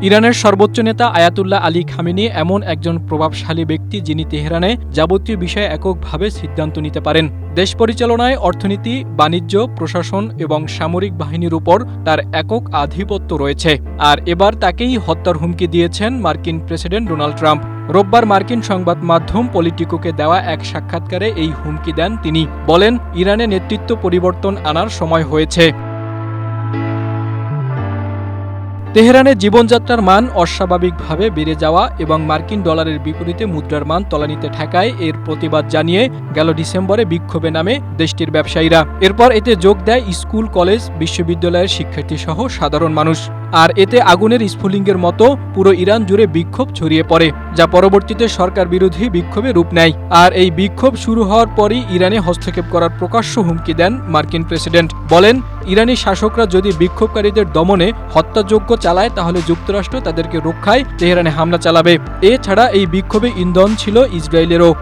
ইরানের সর্বোচ্চ নেতা আয়াতুল্লাহ আলী খামেনি এমন একজন প্রভাবশালী ব্যক্তি যিনি তেহরানে যাবতীয় বিষয়ে এককভাবে সিদ্ধান্ত নিতে পারেন। দেশ পরিচালনায়, অর্থনীতি, বাণিজ্য, প্রশাসন এবং সামরিক বাহিনীর উপর তার একক আধিপত্য রয়েছে। আর এবার তাকেই হত্যার হুমকি দিয়েছেন মার্কিন প্রেসিডেন্ট ডোনাল্ড ট্রাম্প। রোববার মার্কিন সংবাদ মাধ্যম পলিটিকোকে দেওয়া এক সাক্ষাৎকারে এই হুমকি দেন তিনি। বলেন, ইরানে নেতৃত্ব পরিবর্তন আনার সময় হয়েছে। তেহরানের জীবনযাত্রার মান অস্বাভাবিকভাবে বেড়ে যাওয়া এবং মার্কিন ডলারের বিপরীতে মুদ্রার মান তলানিতে ঠেকায় এর প্রতিবাদ জানিয়ে গেল ডিসেম্বরে বিক্ষোভে নামে দেশটির ব্যবসায়ীরা। এরপর এতে যোগ দেয় স্কুল, কলেজ, বিশ্ববিদ্যালয়ের শিক্ষার্থীসহ সাধারণ মানুষ। আর এতে আগুনের স্ফুলিঙ্গের মতো পুরো ইরান জুড়ে বিক্ষোভ ছড়িয়ে পড়ে, যা পরবর্তীতে সরকার বিরোধী বিক্ষোভে রূপ নেয়। আর এই বিক্ষোভ শুরু হওয়ার পরই ইরানে হস্তক্ষেপ করার প্রকাশ্য হুমকি দেন মার্কিন প্রেসিডেন্ট। বলেন, ইরানি শাসকরা যদি বিক্ষোভকারীদের দমনে হত্যাযজ্ঞ চালায় তাহলে যুক্তরাষ্ট্র তাদেরকে রক্ষায় তেহরানে হামলা চালাবে। এছাড়া এই বিক্ষোভে ইন্ধন ছিল ইসরায়েলেরও।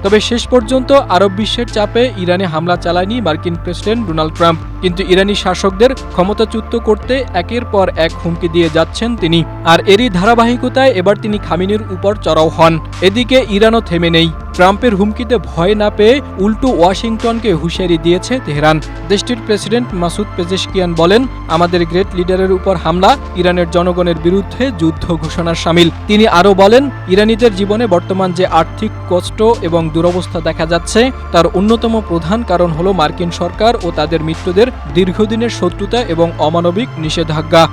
তবে শেষ পর্যন্ত আরব বিশ্বের চাপে ইরানে হামলা চালায়নি মার্কিন প্রেসিডেন্ট ডোনাল্ড ট্রাম্প। কিন্তু ইরানি শাসকদের ক্ষমতাচ্যুত করতে একের পর এক হুমকি দিয়ে যাচ্ছেন তিনি। আর এরই ধারাবাহিকতায় এবার তিনি খামেনির উপর চড়াও হন। এদিকে ইরানও থেমে নেই। ট্রাম্পের হুমকিতে ভয় না পেয়ে উল্টো ওয়াশিংটনকে হুঁশিয়ারি দিয়েছে তেহরান। দেশটির প্রেসিডেন্ট মাসুদ পেজেশকিয়ান বলেন, আমাদের গ্রেট লিডারের উপর হামলা ইরানের জনগণের বিরুদ্ধে যুদ্ধ ঘোষণার শামিল। তিনি আরও বলেন, ইরানিদের জীবনে বর্তমান যে আর্থিক কষ্ট এবং দুরবস্থা দেখা যাচ্ছে তার অন্যতম প্রধান কারণ হল মার্কিন সরকার ও তাদের মিত্রদের দীর্ঘদিনের শত্রুতা এবং অমানবিক নিষেধাজ্ঞা।